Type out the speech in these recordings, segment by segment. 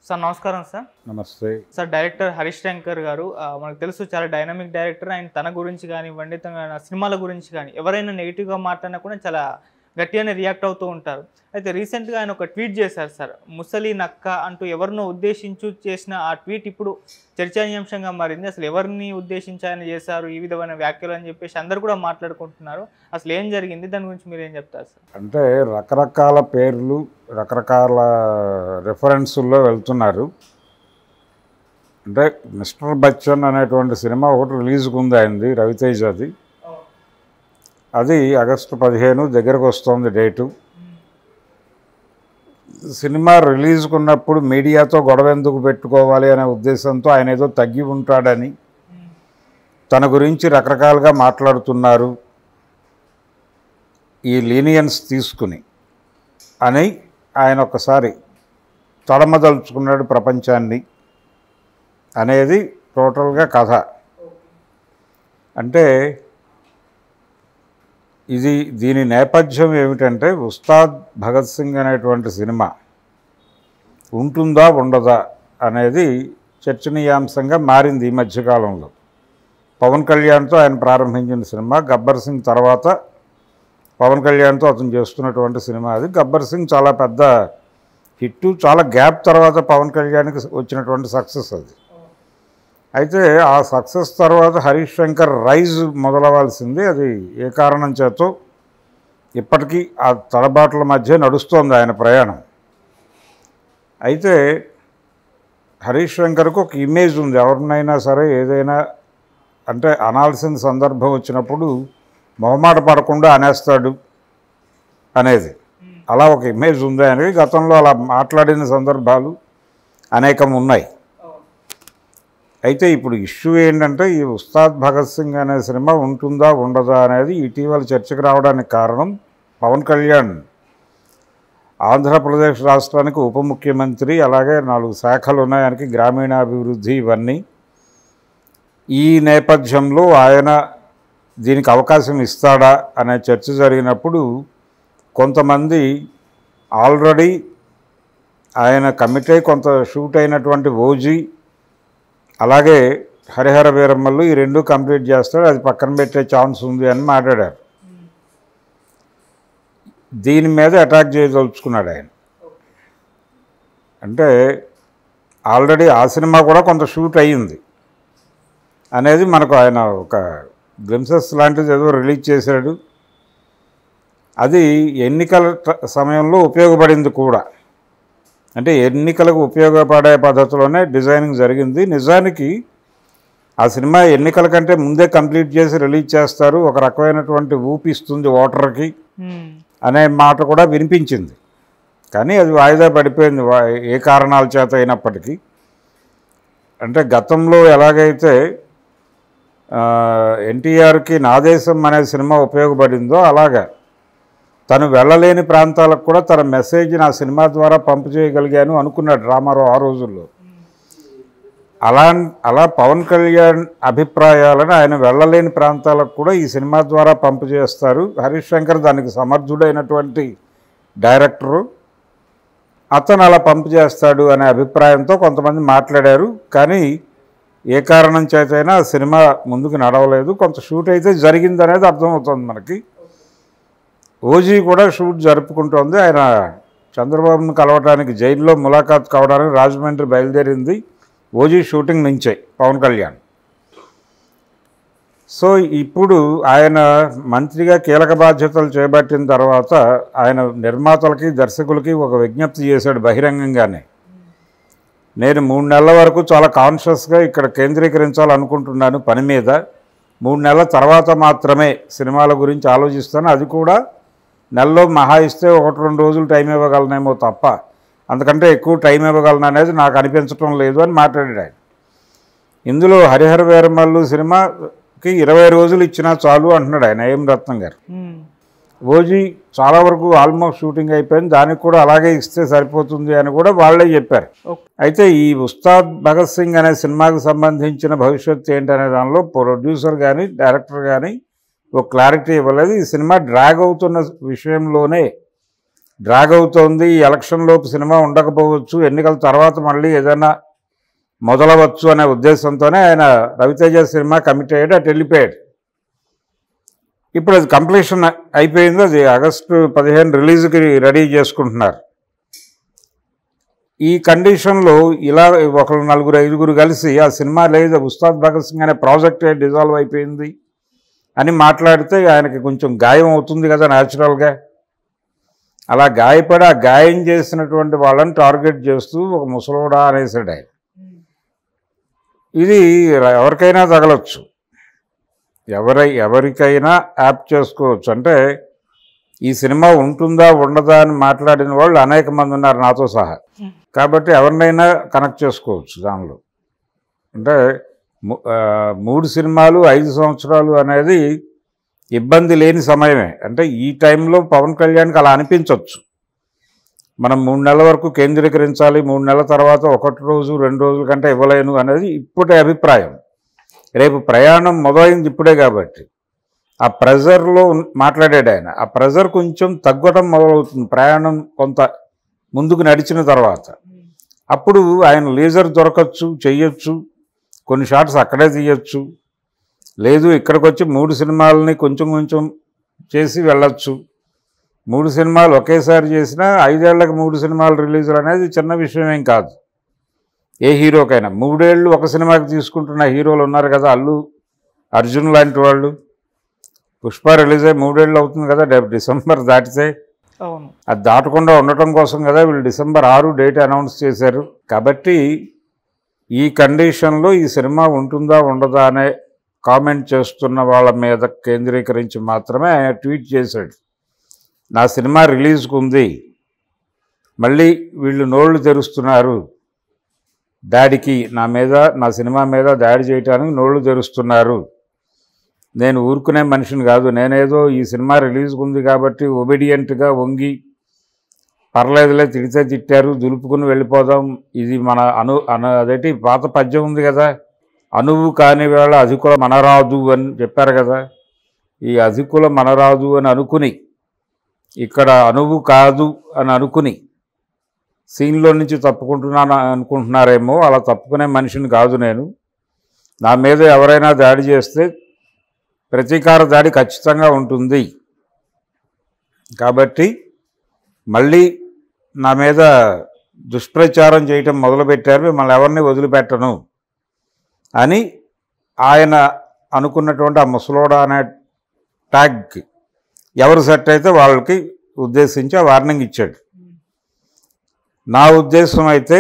Sir నమస్కారం sir. నమస్తే sir director Harish Shankar గారు మనకు తెలుసు చాలా డైనమిక్ డైరెక్టర్. ఆయన తన గురించి కానివ్వండి, తన సినిమాల గురించి కానీ ఎవరైనా నెగిటివ్గా మాట్లాడినా కూడా చాలా గట్టిగానే రియాక్ట్ అవుతూ ఉంటారు. అయితే రీసెంట్గా ఆయన ఒక ట్వీట్ చేశారు సార్, ముసలి నక్క అంటూ ఎవరినో ఉద్దేశించు చేసిన ఆ ట్వీట్ ఇప్పుడు చర్చనీయాంశంగా మారింది. అసలు ఎవరిని ఉద్దేశించి ఆయన చేశారు ఈ విధమైన వ్యాఖ్యలు అని చెప్పేసి అందరు కూడా మాట్లాడుకుంటున్నారు. అసలు ఏం జరిగింది, దాని గురించి మీరు ఏం చెప్తారు సార్? అంటే రకరకాల పేర్లు రకరకాల రెఫరెన్సుల్లో వెళ్తున్నారు. అంటే మిస్టర్ బచ్చన్ అనేటువంటి సినిమా ఒకటి రిలీజ్కి ఉంది అయింది, రవితేజది. అది ఆగస్టు 15 దగ్గరకు వస్తుంది డేటు. సినిమా రిలీజ్కి ఉన్నప్పుడు మీడియాతో గొడవ ఎందుకు పెట్టుకోవాలి అనే ఉద్దేశంతో ఆయన ఏదో తగ్గి ఉంటాడని తన గురించి రకరకాలుగా మాట్లాడుతున్నారు ఈ లీనియన్స్ తీసుకుని అని ఆయన ఒకసారి తడమదలుచుకున్నాడు ప్రపంచాన్ని అనేది టోటల్గా కథ. అంటే దీని నేపథ్యం ఏమిటంటే ఉస్తాద్ భగత్ సింగ్ అనేటువంటి సినిమా ఉంటుందా ఉండదా అనేది చర్చనీయాంశంగా మారింది ఈ మధ్యకాలంలో. పవన్ కళ్యాణ్తో ఆయన ప్రారంభించిన సినిమా. గబ్బర్ సింగ్ తర్వాత పవన్ కళ్యాణ్తో అతను చేస్తున్నటువంటి సినిమా అది. గబ్బర్ సింగ్ చాలా పెద్ద హిట్టు, చాలా గ్యాప్ తర్వాత పవన్ కళ్యాణ్కి వచ్చినటువంటి సక్సెస్ అది. అయితే ఆ సక్సెస్ తర్వాత హరీష్ శంకర్ రైజ్ మొదలవ్వాల్సింది. అది ఏ కారణం చేతో ఇప్పటికీ ఆ తడబాట్ల మధ్య నడుస్తోంది ఆయన ప్రయాణం. అయితే హరీష్ శంకర్కు ఒక ఇమేజ్ ఉంది, ఎవరినైనా సరే ఏదైనా అంటే అనాల్సిన సందర్భం వచ్చినప్పుడు మొహమాట పడకుండా అనేస్తాడు అనేది, అలా ఒక ఇమేజ్ ఉంది ఆయనకి. గతంలో అలా మాట్లాడిన సందర్భాలు అనేకం ఉన్నాయి. అయితే ఇప్పుడు ఇష్యూ ఏంటంటే ఈ ఉస్తాద్ భగత్ సింగ్ అనే సినిమా ఉంటుందా ఉండదా అనేది ఇటీవల చర్చకు రావడానికి కారణం పవన్ కళ్యాణ్ ఆంధ్రప్రదేశ్ రాష్ట్రానికి ఉప ముఖ్యమంత్రి, అలాగే 4 శాఖలు ఉన్నాయి ఆయనకి, గ్రామీణాభివృద్ధి ఇవన్నీ. ఈ నేపథ్యంలో ఆయన దీనికి అవకాశం ఇస్తాడా అనే చర్చ జరిగినప్పుడు కొంతమంది ఆల్రెడీ ఆయన కమిట్ అయి కొంత షూట్ అయినటువంటి ఓజీ అలాగే హరిహర వీరమ్మలు ఈ 2 కంప్లీట్ చేస్తాడు, అది పక్కన పెట్టే ఛాన్స్ ఉంది అని మాట్లాడారు. దీని మీద అటాక్ చేయదలుచుకున్నాడు ఆయన. అంటే ఆల్రెడీ ఆ సినిమా కూడా కొంత షూట్ అయ్యింది అనేది మనకు ఆయన ఒక గ్లింప్సెస్ లాంటిది ఏదో రిలీజ్ చేశాడు. అది ఎన్నికల సమయంలో ఉపయోగపడింది కూడా. అంటే ఎన్నికలకు ఉపయోగపడే పద్ధతిలోనే డిజైనింగ్ జరిగింది. నిజానికి ఆ సినిమా ఎన్నికల కంటే ముందే కంప్లీట్ చేసి రిలీజ్ చేస్తారు, ఒక రకమైనటువంటి ఊపిస్తుంది ఓటర్కి అనే మాట కూడా వినిపించింది. కానీ అది వాయిదా పడిపోయింది ఏ కారణాల చేత అయినప్పటికీ. అంటే గతంలో ఎలాగైతే ఎన్టీఆర్కి నాదేశం అనే సినిమా ఉపయోగపడిందో అలాగా తను వెళ్ళలేని ప్రాంతాలకు కూడా తన మెసేజ్ని ఆ సినిమా ద్వారా పంపు చేయగలిగాను అనుకున్నాడు రామారావు ఆ రోజుల్లో. అలా పవన్ కళ్యాణ్ అభిప్రాయాలను ఆయన వెళ్ళలేని ప్రాంతాలకు కూడా ఈ సినిమా ద్వారా పంపు చేస్తారు. హరీష్ శంకర్ దానికి సమర్థుడైనటువంటి డైరెక్టరు, అతను అలా పంపు చేస్తాడు అనే అభిప్రాయంతో కొంతమంది మాట్లాడారు. కానీ ఏ కారణం చేతైనా సినిమా ముందుకు నడవలేదు. కొంత షూట్ అయితే జరిగిందనేది అర్థమవుతుంది మనకి. ఓజీ కూడా షూట్ జరుపుకుంటోంది. ఆయన చంద్రబాబును కలవటానికి జైల్లో ములాఖాత్ కావడానికి రాజమండ్రి బయలుదేరింది ఓజీ షూటింగ్ నుంచే పవన్ కళ్యాణ్. సో ఇప్పుడు ఆయన మంత్రిగా కీలక బాధ్యతలు చేపట్టిన తర్వాత ఆయన నిర్మాతలకి దర్శకులకి ఒక విజ్ఞప్తి చేశాడు బహిరంగంగానే. నేను 3 నెలల వరకు చాలా కాన్షియస్గా ఇక్కడ కేంద్రీకరించాలనుకుంటున్నాను పని మీద. 3 నెలల తర్వాత మాత్రమే సినిమాల గురించి ఆలోచిస్తాను, అది కూడా నెలలో మహా ఇస్తే 1-2 రోజులు టైం ఇవ్వగలనేమో తప్ప అంతకంటే ఎక్కువ టైం ఇవ్వగలను అనేది నాకు అనిపించడం లేదు అని మాట్లాడాడు ఆయన. ఇందులో హరిహర వీరమల్లు సినిమాకి 20 రోజులు ఇచ్చినా చాలు అంటున్నాడు ఆయన, ఏం రత్నం గారు. ఓజీ చాలా వరకు ఆల్మోస్ట్ షూటింగ్ అయిపోయింది, దానికి కూడా అలాగే ఇస్తే సరిపోతుంది అని కూడా వాళ్ళే చెప్పారు. అయితే ఈ ఉస్తాద్ భగత్ సింగ్ అనే సినిమాకి సంబంధించిన భవిష్యత్తు ఏంటనే దానిలో ప్రొడ్యూసర్ కానీ డైరెక్టర్ కానీ ఒక క్లారిటీ ఇవ్వలేదు. ఈ సినిమా డ్రాగ్ అవుతున్న విషయంలోనే డ్రాగ్ అవుతోంది, ఈ ఎలక్షన్లోపు సినిమా ఉండకపోవచ్చు, ఎన్నికల తర్వాత మళ్ళీ ఏదైనా మొదలవచ్చు అనే ఉద్దేశంతోనే ఆయన రవితేజ సినిమా కమిట్ అయ్యాడు, అటు వెళ్ళిపోయాడు. ఇప్పుడు అది కంప్లీషన్ అయిపోయింది, అది ఆగస్టు 15 రిలీజ్కి రెడీ చేసుకుంటున్నారు. ఈ కండిషన్లో ఇలా ఒకరు 4-5 కలిసి ఆ సినిమా లేదు, ఉస్తాద్ భగత్ సింగ్ అనే ప్రాజెక్టే డిజాల్వ్ అయిపోయింది అని మాట్లాడితే ఆయనకి కొంచెం గాయం అవుతుంది కదా న్యాచురల్గా. అలా గాయపడి ఆ గాయం చేసినటువంటి వాళ్ళని టార్గెట్ చేస్తూ ఒక ముసలోడా అనేసాడు ఆయన. ఇది ఎవరికైనా తగలొచ్చు, ఎవరికైనా యాప్ చేసుకోవచ్చు. అంటే ఈ సినిమా ఉంటుందా ఉండదా అని మాట్లాడిన వాళ్ళు అనేక మంది ఉన్నారు నాతో సహా. కాబట్టి ఎవరినైనా కనెక్ట్ చేసుకోవచ్చు దానిలో. అంటే 3 సినిమాలు 5 సంవత్సరాలు అనేది ఇబ్బంది లేని సమయమే. అంటే ఈ టైంలో పవన్ కళ్యాణ్కి అలా అనిపించవచ్చు, మనం 3 నెలల వరకు కేంద్రీకరించాలి, 3 నెలల తర్వాత 1 రోజు 2 రోజుల కంటే ఇవ్వలేను అనేది ఇప్పుడే అభిప్రాయం. రేపు ప్రయాణం మొదలైంది ఇప్పుడే కాబట్టి ఆ ప్రెజర్లో మాట్లాడాడు ఆయన. ఆ ప్రెజర్ కొంచెం తగ్గడం మొదలవుతుంది ప్రయాణం కొంత ముందుకు నడిచిన తర్వాత. అప్పుడు ఆయన లీజర్ దొరకచ్చు, చెయ్యొచ్చు, కొన్ని షాట్స్ అక్కడే తీయచ్చు, లేదు ఇక్కడికి వచ్చి 3 సినిమాలని కొంచెం కొంచెం చేసి వెళ్ళచ్చు. 3 సినిమాలు ఒకేసారి చేసినా 5 ఏళ్లకు 3 సినిమాలు రిలీజులు అనేది చిన్న విషయం ఏం కాదు ఏ హీరోకైనా. 3 ఏళ్ళు ఒక సినిమాకి తీసుకుంటున్న హీరోలు ఉన్నారు కదా, అల్లు అర్జున్ లాంటి వాళ్ళు. పుష్ప రిలీజ్ అయ్యి 3 ఏళ్ళు అవుతుంది కదా, డిసెంబర్ దాటితే. అది దాటకుండా ఉండటం కోసం కదా వీళ్ళు డిసెంబర్ 6 డేట్ అనౌన్స్ చేశారు. కాబట్టి ఈ కండిషన్లో ఈ సినిమా ఉంటుందా ఉండదా అనే కామెంట్ చేస్తున్న వాళ్ళ మీద కేంద్రీకరించి మాత్రమే ఆయన ట్వీట్ చేశాడు, నా సినిమా రిలీజ్కు ఉంది, మళ్ళీ వీళ్ళు నోళ్ళు తెరుస్తున్నారు దాడికి, నా సినిమా మీద దాడి చేయడానికి నోళ్ళు తెరుస్తున్నారు, నేను ఊరుకునే మనిషిని కాదు, నేనేదో ఈ సినిమా రిలీజ్కి ఉంది కాబట్టి ఒబీడియంట్గా వంగి పర్లేదులే, తిడితే తిట్టారు దులుపుకుని వెళ్ళిపోదాం, ఇది మన అదేంటి పాత పద్యం ఉంది కదా, అనువు కాని వేళ అధికుల మనరాదు అని చెప్పారు కదా. ఈ అధికుల మనరాదు అని అనుకుని ఇక్కడ అనువు కాదు అని అనుకుని సీన్లో నుంచి తప్పుకుంటున్నాను అనుకుంటున్నారేమో, అలా తప్పుకునే మనిషిని కాదు నేను. నా మీద ఎవరైనా దాడి చేస్తే ప్రతీకార దాడి ఖచ్చితంగా ఉంటుంది, కాబట్టి మళ్ళీ నా మీద దుష్ప్రచారం చేయటం మొదలుపెట్టారు, మిమ్మల్ని ఎవరిని వదిలిపెట్టను అని ఆయన అనుకున్నటువంటి ఆ ముసలోడా అనే ట్యాగ్కి ఎవరు సెట్ అయితే వాళ్ళకి ఉద్దేశించి ఆ వార్నింగ్ ఇచ్చాడు. నా ఉద్దేశం అయితే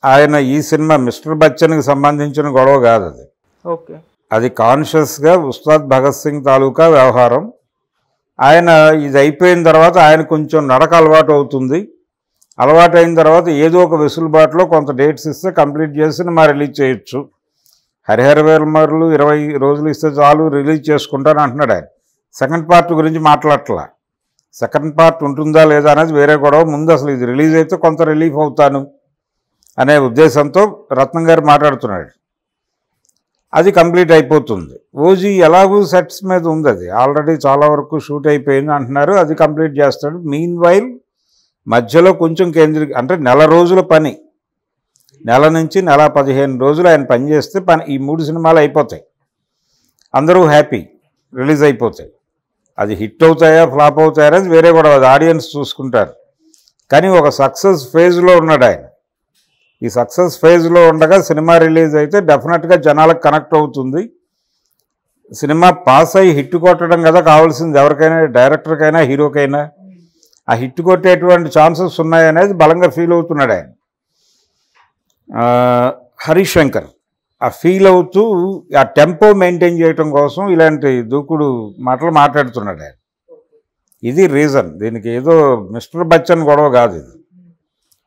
ఆయన ఈ సినిమా మిస్టర్ బచ్చన్కి సంబంధించిన గొడవ కాదు అది. ఓకే, అది కాన్షియస్గా ఉస్తాద్ భగత్ సింగ్ తాలూకా వ్యవహారం. ఆయన ఇది అయిపోయిన తర్వాత ఆయన కొంచెం నడక అలవాటు అవుతుంది, అలవాటు అయిన తర్వాత ఏదో ఒక వెసులుబాటులో కొంత డేట్స్ ఇస్తే కంప్లీట్ చేసి మా రిలీజ్ చేయొచ్చు. హరిహర వీరమరులు 20 రోజులు ఇస్తే చాలు రిలీజ్ చేసుకుంటాను అంటున్నాడు ఆయన. సెకండ్ పార్ట్ గురించి మాట్లాడట్లా, సెకండ్ పార్ట్ ఉంటుందా లేదా అనేది వేరే గొడవ. ముందు అసలు ఇది రిలీజ్ అయితే కొంత రిలీఫ్ అవుతాను అనే ఉద్దేశంతో రత్నం గారు మాట్లాడుతున్నాడు. అది కంప్లీట్ అయిపోతుంది. ఓజీ ఎలాగూ సెట్స్ మీద ఉంది, అది ఆల్రెడీ చాలా వరకు షూట్ అయిపోయింది అంటున్నారు, అది కంప్లీట్ చేస్తాడు. మీన్ వైల్ మధ్యలో కొంచెం అంటే 1 నెల రోజుల పని, 1 నెల నుంచి 15 రోజులు ఆయన పని చేస్తే ఈ 3 సినిమాలు అయిపోతాయి, అందరూ హ్యాపీ, రిలీజ్ అయిపోతాయి. అది హిట్ అవుతాయా ఫ్లాప్ అవుతాయా అనేది వేరే కూడా అది ఆడియన్స్ చూసుకుంటారు. కానీ ఒక సక్సెస్ ఫేజ్లో ఉన్నాడు ఆయన. ఈ సక్సెస్ ఫేజ్లో ఉండగా సినిమా రిలీజ్ అయితే డెఫినెట్గా జనాలకు కనెక్ట్ అవుతుంది. సినిమా పాస్ అయ్యి హిట్ కొట్టడం కదా కావాల్సింది ఎవరికైనా, డైరెక్టర్కైనా హీరోకైనా. ఆ హిట్ కొట్టేటువంటి ఛాన్సెస్ ఉన్నాయనేది బలంగా ఫీల్ అవుతున్నాడు ఆయన. హరీష్ శంకర్ ఆ ఫీల్ అవుతూ ఆ టెంపో మెయింటైన్ చేయటం కోసం ఇలాంటి దూకుడు మాటలు మాట్లాడుతున్నాడు ఆయన. ఇది రీజన్, దీనికి ఏదో మిస్టర్ బచ్చన్ గొడవ కాదు, ఇది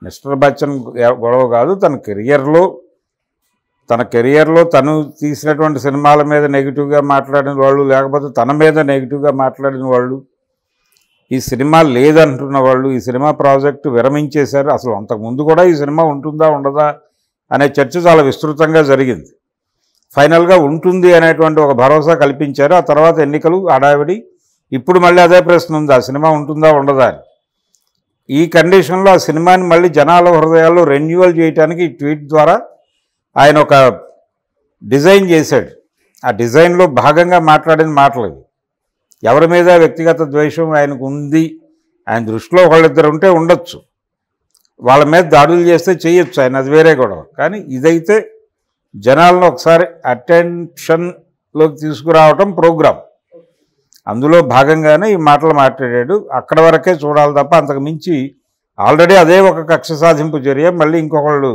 మిస్టర్ బచ్చన్ గొడవ కాదు. తన కెరియర్లో తను తీసినటువంటి సినిమాల మీద నెగిటివ్గా మాట్లాడిన వాళ్ళు, లేకపోతే తన మీద నెగిటివ్గా మాట్లాడిన వాళ్ళు, ఈ సినిమా లేదంటున్న వాళ్ళు, ఈ సినిమా ప్రాజెక్టు విరమించేశారు. అసలు అంతకుముందు కూడా ఈ సినిమా ఉంటుందా ఉండదా అనే చర్చ చాలా విస్తృతంగా జరిగింది. ఫైనల్గా ఉంటుంది అనేటువంటి ఒక భరోసా కల్పించారు. ఆ తర్వాత ఎన్నికలు, హడావిడి, ఇప్పుడు మళ్ళీ అదే ప్రశ్న ఉంది, ఆ సినిమా ఉంటుందా ఉండదా అని. ఈ కండిషన్లో ఆ సినిమాని మళ్ళీ జనాల హృదయాల్లో రెన్యువల్ చేయడానికి ఈ ట్వీట్ ద్వారా ఆయన ఒక డిజైన్ చేశాడు. ఆ డిజైన్లో భాగంగా మాట్లాడిన మాటలు ఇవి. ఎవరి మీద వ్యక్తిగత ద్వేషం ఆయనకు ఉంది, ఆయన దృష్టిలో వాళ్ళిద్దరు ఉంటే ఉండొచ్చు, వాళ్ళ మీద దాడులు చేస్తే చేయొచ్చు, ఆయన అది వేరే గొడవ. కానీ ఇదైతే జనాలను ఒకసారి అటెన్షన్లోకి తీసుకురావటం ప్రోగ్రాం, అందులో భాగంగానే ఈ మాటలు మాట్లాడాడు. అక్కడ వరకే చూడాలి తప్ప అంతకు మించి ఆల్రెడీ అదే ఒక కక్ష సాధింపు చర్య, మళ్ళీ ఇంకొకళ్ళు